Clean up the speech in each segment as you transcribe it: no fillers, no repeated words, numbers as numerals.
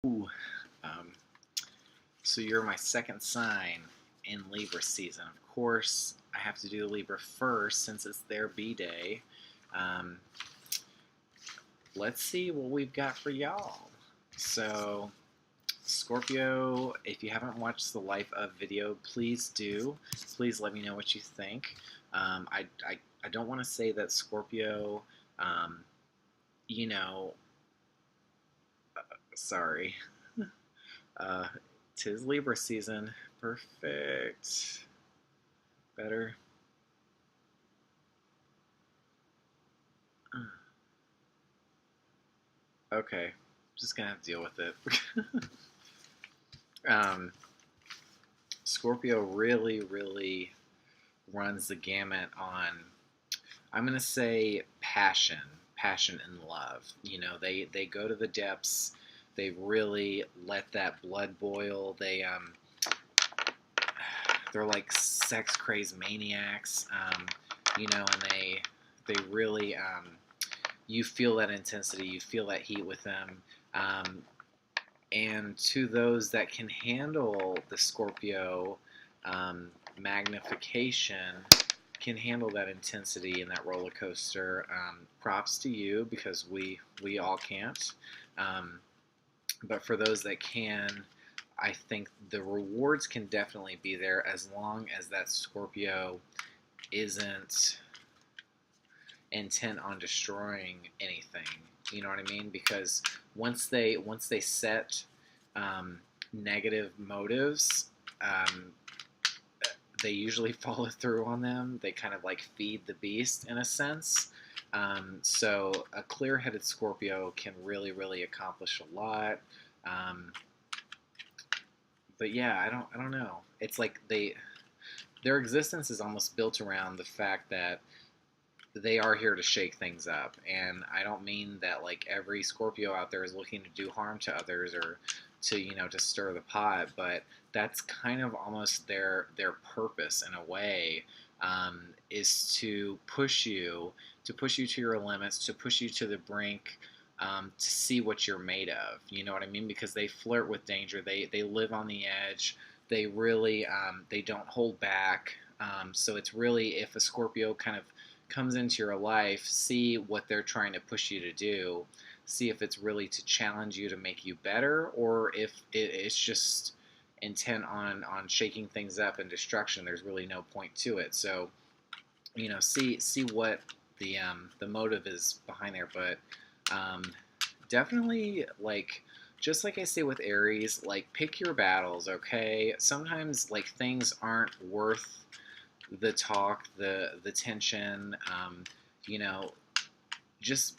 Ooh, um, so you're my second sign in Libra season. Of course, I have to do Libra first since it's their B-day. Um, let's see what we've got for y'all. So, Scorpio, if you haven't watched the Life of video, please do. Please let me know what you think. I don't want to say that Scorpio, um, you know, sorry. Uh, 'Tis Libra season. Perfect. Better. Okay. Just gonna have to deal with it. um, Scorpio really runs the gamut on, I'm gonna say, passion and love. You know, they go to the depths. They really let that blood boil. They're like sex crazed maniacs. You know, and they really you feel that intensity, you feel that heat with them. Um, and to those that can handle the Scorpio magnification, can handle that intensity and that roller coaster, props to you because we all can't. Um, but for those that can, I think the rewards can definitely be there as long as that Scorpio isn't intent on destroying anything. You know what I mean? Because once they set negative motives, um, they usually follow through on them. They kind of like feed the beast in a sense. So a clear-headed Scorpio can really accomplish a lot. Um, but yeah, I don't know. It's like their existence is almost built around the fact that they are here to shake things up. And I don't mean that like every Scorpio out there is looking to do harm to others or to, to stir the pot, but that's kind of almost their purpose in a way, is to push you to your limits, to push you to the brink, to see what you're made of. You know what I mean? Because they flirt with danger. They live on the edge. They really they don't hold back. So it's really, if a Scorpio kind of comes into your life, see what they're trying to push you to do, see if it's really to challenge you to make you better, or if it's just intent on shaking things up and destruction. There's really no point to it. So see what the motive is behind there. But um, definitely, like, just like I say with Aries, like, pick your battles. Okay, sometimes like things aren't worth the talk, the tension. You know, just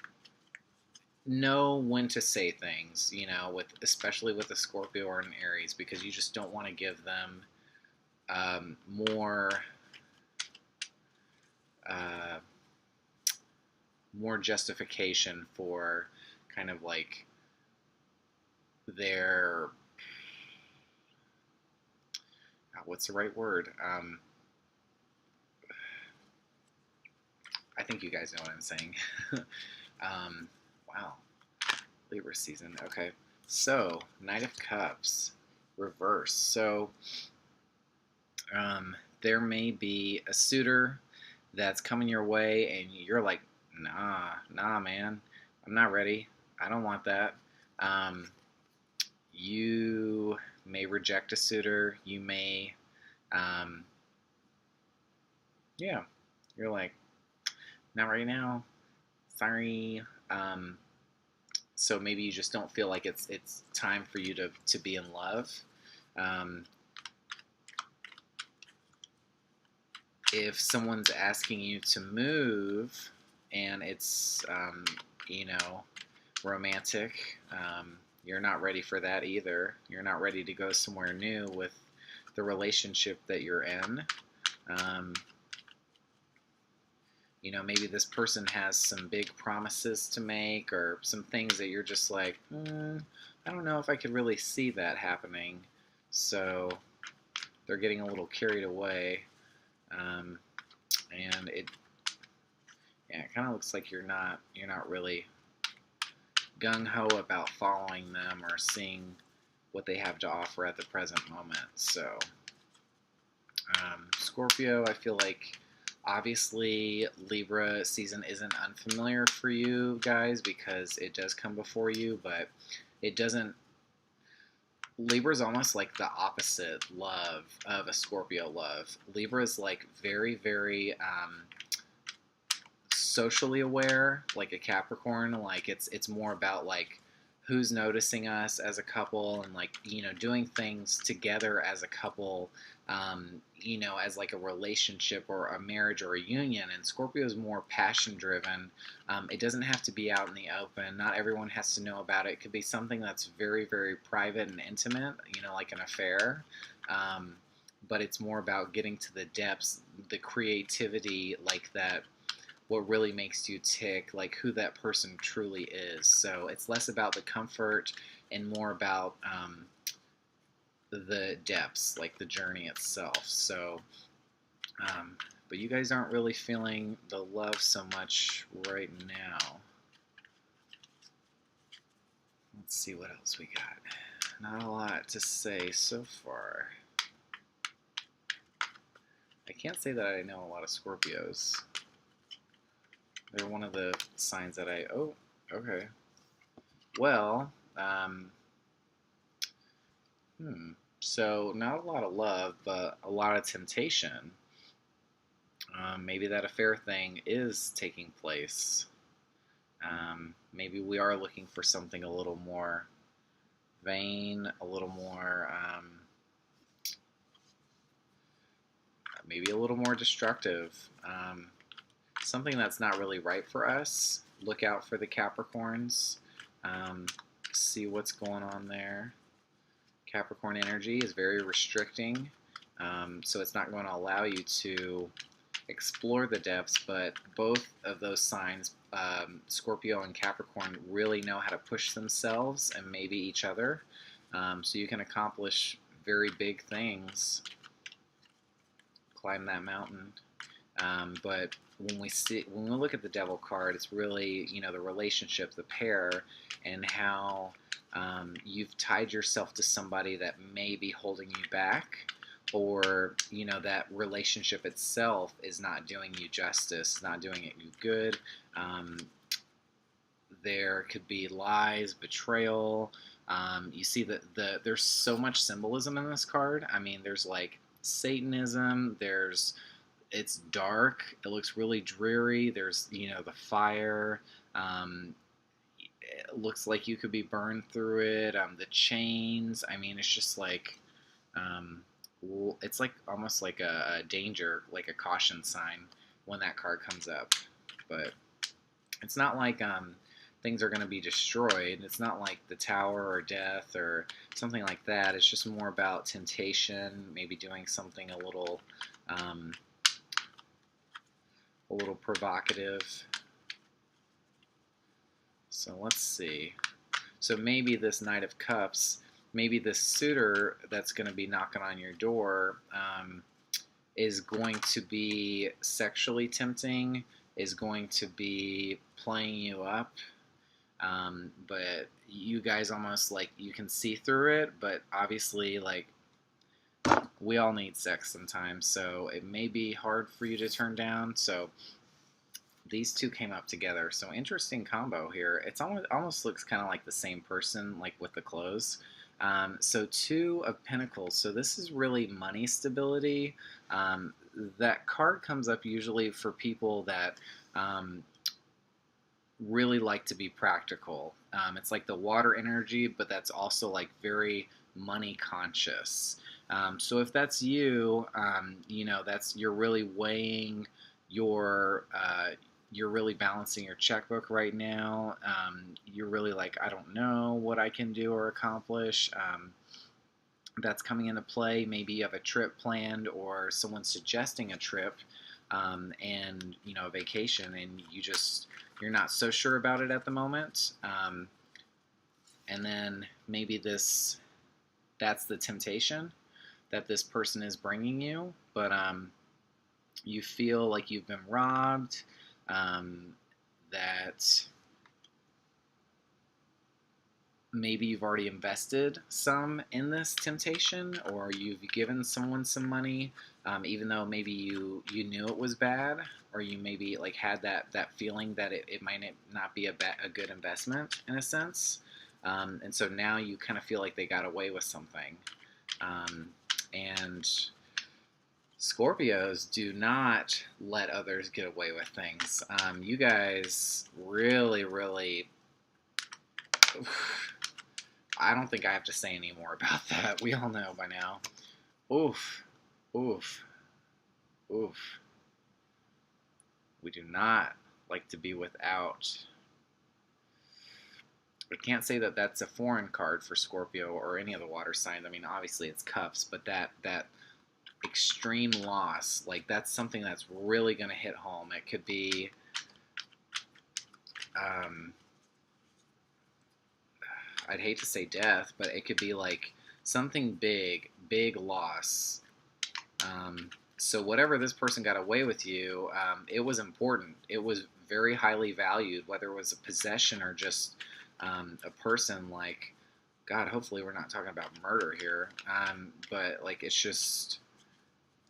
know when to say things. With especially with a Scorpio or an Aries, because you just don't want to give them more uh, more justification for kind of like their, what's the right word? I think you guys know what I'm saying. um, wow, Libra season. Okay, so Knight of Cups, reverse. So there may be a suitor that's coming your way, and you're like, nah, man, I'm not ready. I don't want that. Um, you may reject a suitor. You may, um, yeah, you're like, not right now. Sorry. So maybe you just don't feel like it's time for you to be in love. Um, if someone's asking you to move and it's romantic, you're not ready for that either. You're not ready to go somewhere new with the relationship that you're in. Um, maybe this person has some big promises to make, or some things that you're just like, I don't know if I could really see that happening. So they're getting a little carried away, and it kind of looks like you're not really gung-ho about following them or seeing what they have to offer at the present moment. So Scorpio, I feel like obviously Libra season isn't unfamiliar for you guys because it does come before you, but it doesn't. Libra is almost like the opposite love of a Scorpio love. Libra is like very, very socially aware, like a Capricorn. Like it's more about like who's noticing us as a couple and like doing things together as a couple, as like a relationship or a marriage or a union. And Scorpio is more passion driven. It doesn't have to be out in the open. Not everyone has to know about it. It could be something that's very, very private and intimate, like an affair. But it's more about getting to the depths, the creativity, like that, what really makes you tick, like who that person truly is. So it's less about the comfort and more about the depths, like the journey itself. So, but you guys aren't really feeling the love so much right now. Let's see what else we got. Not a lot to say so far. I can't say that I know a lot of Scorpios. They're one of the signs that oh, okay. Well, so not a lot of love, but a lot of temptation. Maybe that affair thing is taking place. Maybe we are looking for something a little more vain, a little more, maybe a little more destructive. Something that's not really right for us. Look out for the Capricorns. See what's going on there. Capricorn energy is very restricting, so it's not going to allow you to explore the depths, but both of those signs, Scorpio and Capricorn, really know how to push themselves and maybe each other, so you can accomplish very big things, climb that mountain. But when we look at the Devil card, it's really the relationship, the pair, and how you've tied yourself to somebody that may be holding you back, or that relationship itself is not doing you justice, not doing it you good. There could be lies, betrayal. You see that there's so much symbolism in this card. I mean, there's like Satanism. It's dark. It looks really dreary. There's the fire. It looks like you could be burned through it. The chains. I mean, it's just like it's like almost like a danger, like a caution sign when that card comes up. But it's not like things are going to be destroyed. It's not like the Tower or death or something like that. It's just more about temptation, maybe doing something a little provocative. So let's see. So maybe this Knight of Cups, maybe this suitor that's going to be knocking on your door is going to be sexually tempting, is going to be playing you up, but you guys almost like you can see through it, but obviously like we all need sex sometimes, so it may be hard for you to turn down. So these two came up together. So interesting combo here. It's almost looks kind of like the same person, like with the clothes. So Two of Pentacles. So this is really money stability. That card comes up usually for people that really like to be practical. It's like the water energy, but that's also like very money conscious. So if that's you, you're really weighing your, you're really balancing your checkbook right now. You're really like, I don't know what I can do or accomplish. That's coming into play. Maybe you have a trip planned or someone's suggesting a trip, and a vacation, and you're not so sure about it at the moment. And then maybe that's the temptation that this person is bringing you, but you feel like you've been robbed, that maybe you've already invested some in this temptation, or you've given someone some money, even though maybe you knew it was bad, or you maybe like had that feeling that it might not be a good investment in a sense, and so now you kind of feel like they got away with something, and Scorpios do not let others get away with things. You guys really, really. I don't think I have to say any more about that. We all know by now. Oof. Oof. Oof. We do not like to be without. I can't say that that's a foreign card for Scorpio or any of the water signs. I mean, obviously it's cups, but that extreme loss, like that's something that's really going to hit home. It could be I'd hate to say death, but it could be like something big, big loss. So whatever this person got away with you, it was important. It was very highly valued, whether it was a possession or just a person. Like, God, hopefully we're not talking about murder here, but like it's just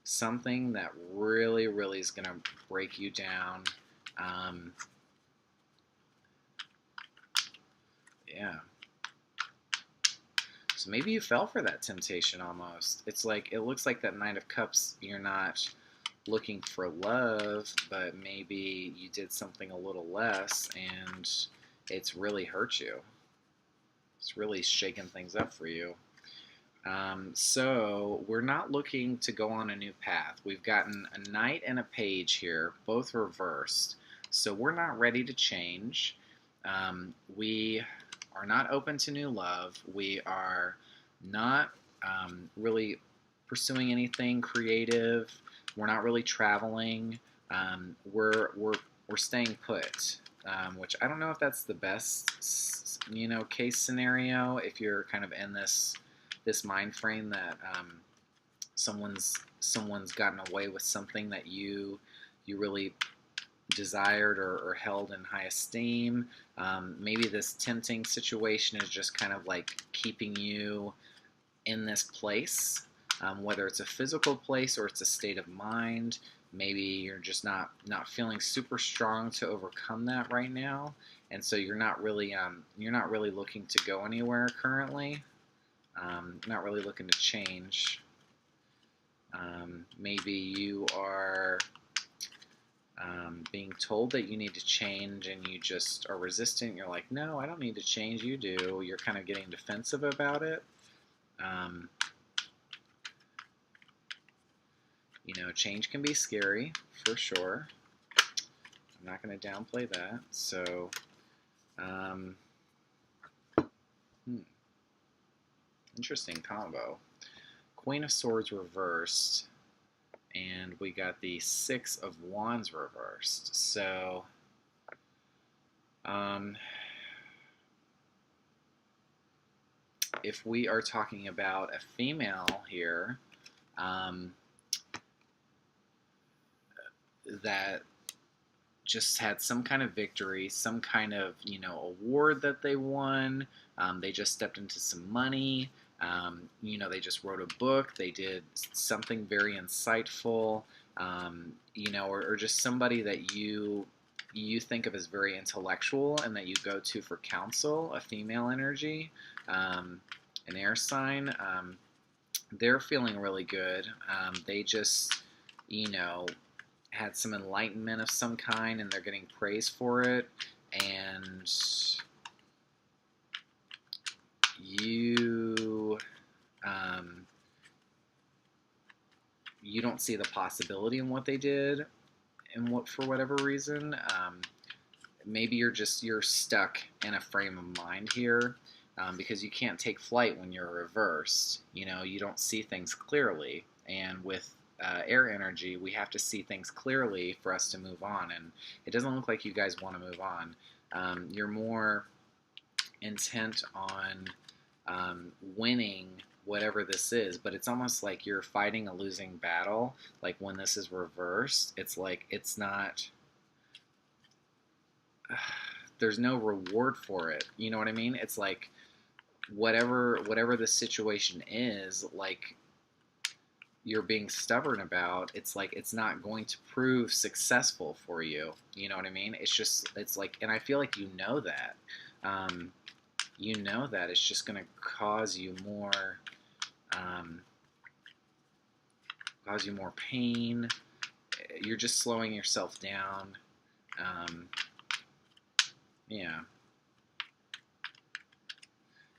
something that really, really is going to break you down. Yeah. So maybe you fell for that temptation almost. It's like, it looks like that Knight of Cups, you're not looking for love, but maybe you did something a little less and it's really hurt you. It's really shaken things up for you. So we're not looking to go on a new path. We've gotten a Knight and a Page here, both reversed. So we're not ready to change. We are not open to new love. We are not really pursuing anything creative. We're not really traveling. We're staying put, which I don't know if that's the best case scenario. If you're kind of in this mind frame that someone's gotten away with something that you really desired or held in high esteem. Maybe this tempting situation is just kind of like keeping you in this place, whether it's a physical place or it's a state of mind. Maybe you're just not feeling super strong to overcome that right now, and so you're not really looking to go anywhere currently. Not really looking to change. Maybe you are being told that you need to change and you just are resistant. You're like, no, I don't need to change. You do. You're kind of getting defensive about it. Change can be scary for sure. I'm not going to downplay that. So, interesting combo. Queen of Swords reversed, and we got the Six of Wands reversed. So, if we are talking about a female here, that just had some kind of victory, some kind of award that they won. They just stepped into some money. They just wrote a book. They did something very insightful. Or just somebody that you think of as very intellectual and that you go to for counsel. A female energy, an air sign. They're feeling really good. They just had some enlightenment of some kind, and they're getting praise for it, and you don't see the possibility in what they did, and for whatever reason. Maybe you're stuck in a frame of mind here, because you can't take flight when you're reversed. You don't see things clearly, and with air energy, we have to see things clearly for us to move on, and it doesn't look like you guys want to move on. You're more intent on winning whatever this is, but it's almost like you're fighting a losing battle. Like when this is reversed, it's like it's not there's no reward for it. You know what I mean? It's like whatever the situation is, like you're being stubborn about, it's like it's not going to prove successful for you. You know what I mean? It's like, and I feel like that. Um, that it's just going to um, cause you more pain. You're just slowing yourself down. Um, yeah,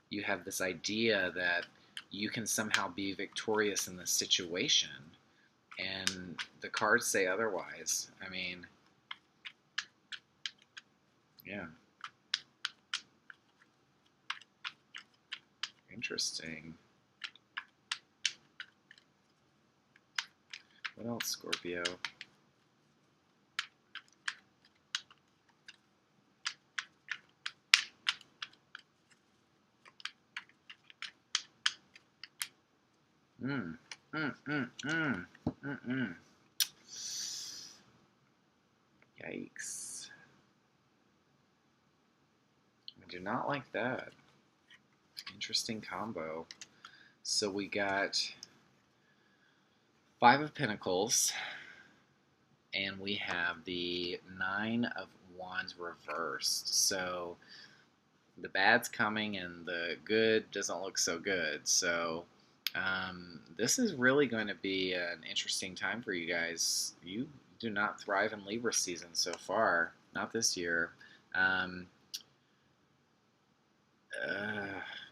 you have this idea that you can somehow be victorious in this situation, and the cards say otherwise. I mean, yeah, interesting. What else, Scorpio? Mm, mm, mm, mm, mm, mm. Yikes. I do not like that. Interesting combo. So we got Five of Pentacles, and we have the Nine of Wands reversed. So the bad's coming and the good doesn't look so good. So this is really going to be an interesting time for you guys. You do not thrive in Libra season so far, not this year. Um,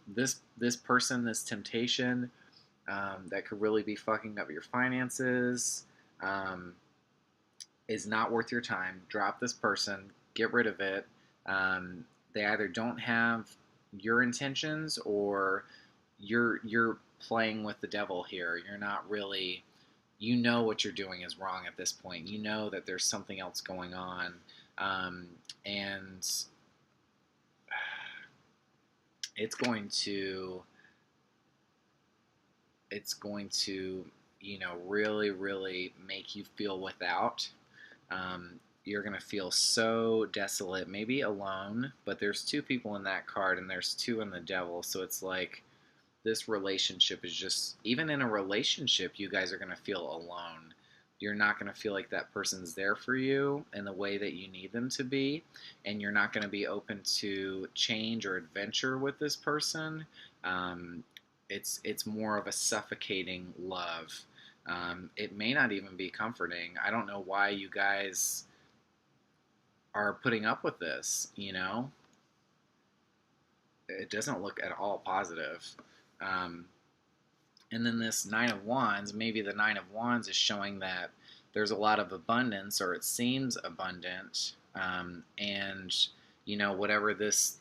this person, this temptation, that could really be fucking up your finances, um, is not worth your time. Drop this person, get rid of it. They either don't have your intentions, or you're playing with the devil here. You're not really, you know what you're doing is wrong at this point. You know that there's something else going on, and it's going to it's going to really really make you feel without. You're going to feel so desolate, maybe alone, but there's two people in that card and there's two in the devil, so it's like this relationship is just, even in a relationship, you guys are going to feel alone. You're not going to feel like that person's there for you in the way that you need them to be, and you're not going to be open to change or adventure with this person. Um, it's more of a suffocating love. It may not even be comforting. I don't know why you guys are putting up with this. It doesn't look at all positive. Um, And then this Nine of Wands, maybe the Nine of Wands is showing that there's a lot of abundance, or it seems abundant, and whatever this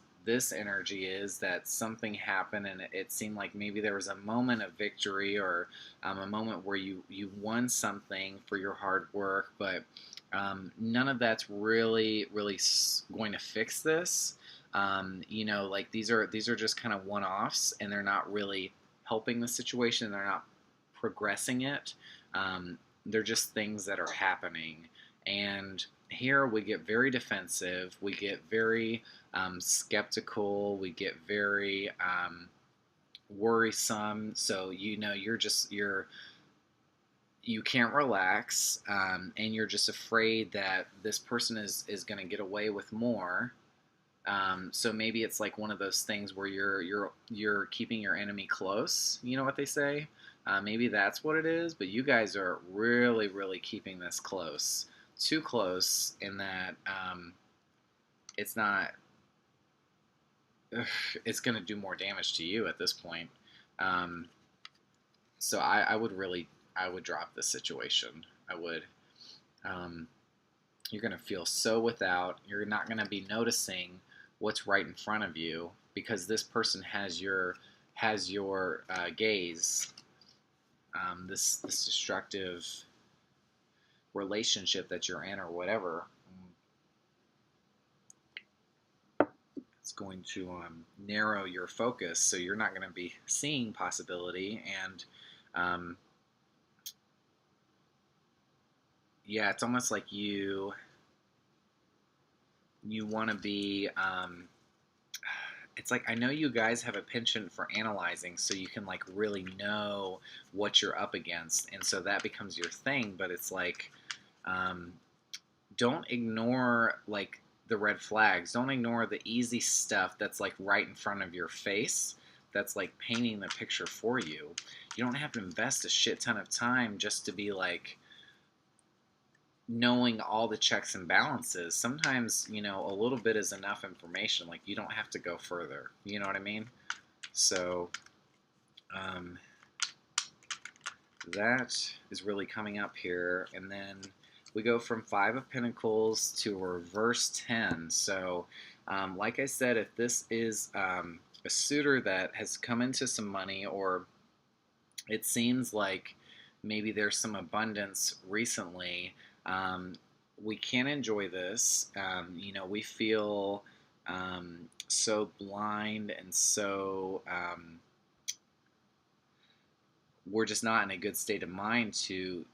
energy is, that something happened, and it seemed like maybe there was a moment of victory, or a moment where you won something for your hard work, but none of that's really going to fix this. Like these are just kind of one-offs, and they're not really helping the situation. They're not progressing it. They're just things that are happening. And here we get very defensive. We get very skeptical. We get very worrisome. So you can't relax, and you're just afraid that this person is going to get away with more. So maybe it's like one of those things where you're keeping your enemy close. You know what they say? Maybe that's what it is. But you guys are really, really keeping this close, too close, in that it's not. Ugh, it's going to do more damage to you at this point. Um, so I would drop this situation. I would. Um, You're going to feel so without. You're not going to be noticing what's right in front of you, because this person has your gaze. This destructive relationship that you're in, or whatever, it's going to narrow your focus, so you're not going to be seeing possibility. And yeah, it's almost like you want to be it's like I know you guys have a penchant for analyzing, so you can like really know what you're up against, and so that becomes your thing. But it's like, um, don't ignore like the red flags. Don't ignore the easy stuff that's like right in front of your face. That's like painting the picture for you. You don't have to invest a shit ton of time just to be like knowing all the checks and balances. Sometimes, a little bit is enough information. Like, you don't have to go further. You know what I mean? So, um, that is really coming up here. And then we go from 5 of Pentacles to a reverse 10. So, like I said, if this is a suitor that has come into some money, or it seems like maybe there's some abundance recently, um, we can enjoy this. We feel so blind and so we're just not in a good state of mind to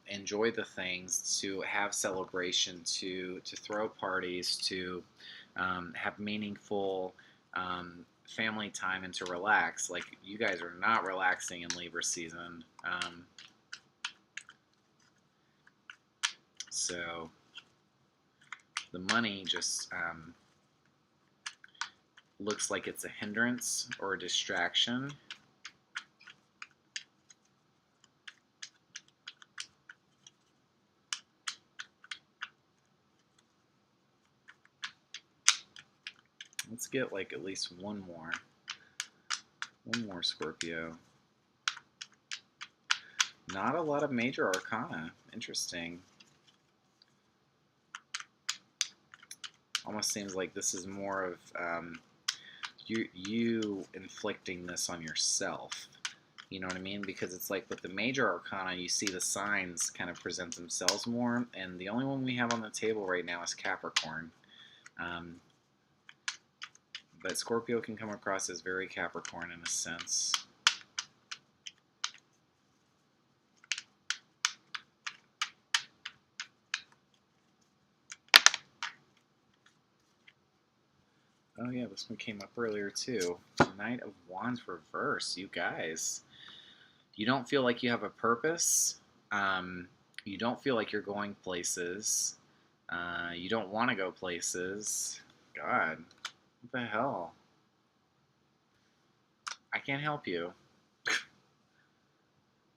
enjoy the things, to have celebration, to throw parties, to have meaningful family time, and to relax. Like, you guys are not relaxing in Libra season. So the money just looks like it's a hindrance or a distraction. Let's get like at least one more. One more, Scorpio. Not a lot of major arcana. Interesting. Almost seems like this is more of you inflicting this on yourself. You know what I mean? Because it's like with the major arcana, you see the signs kind of present themselves more, and the only one we have on the table right now is Capricorn. But Scorpio can come across as very Capricorn in a sense. Oh yeah, this one came up earlier too. Knight of Wands reverse. You guys, you don't feel like you have a purpose. You don't feel like you're going places. You don't want to go places. God, what the hell? I can't help you.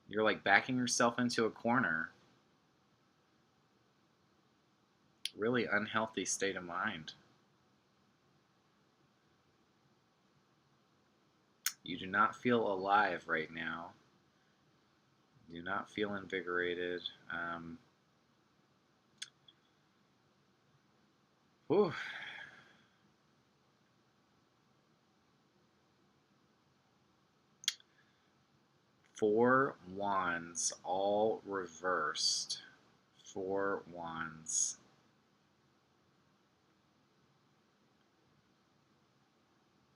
You're like backing yourself into a corner. Really unhealthy state of mind. You do not feel alive right now. You do not feel invigorated. Whew. Four Wands, all reversed. Four Wands.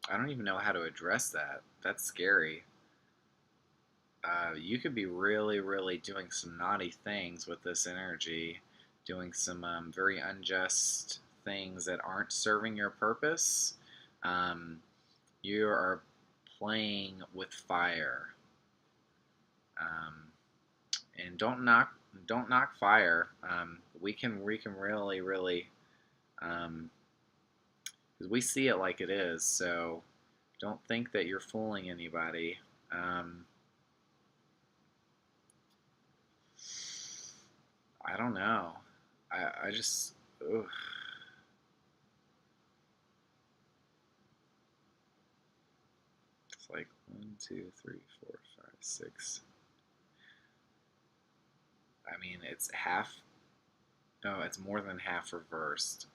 I don't even know how to address that. That's scary. You could be really, really doing some naughty things with this energy, doing some very unjust things that aren't serving your purpose. You are playing with fire, and don't knock fire. We can really, really, because we see it like it is. So don't think that you're fooling anybody. I don't know. I just, ugh. It's like 1, 2, 3, 4, 5, 6. I mean, it's half. No, it's more than half reversed.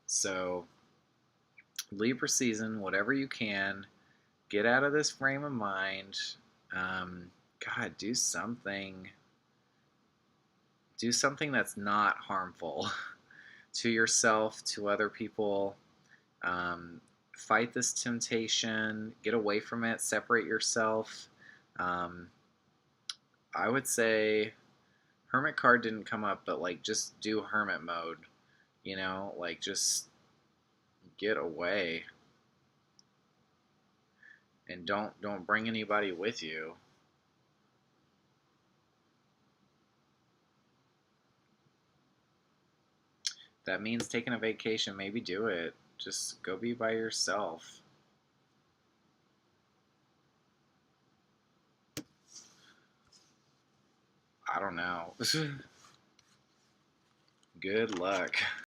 So, Libra season, whatever you can, get out of this frame of mind. God, do something. Do something that's not harmful to yourself, to other people. Fight this temptation. Get away from it. Separate yourself. I would say Hermit card didn't come up, but like just do Hermit mode. Like just get away and don't bring anybody with you. That means taking a vacation, maybe do it. Just go be by yourself. I don't know. Good luck.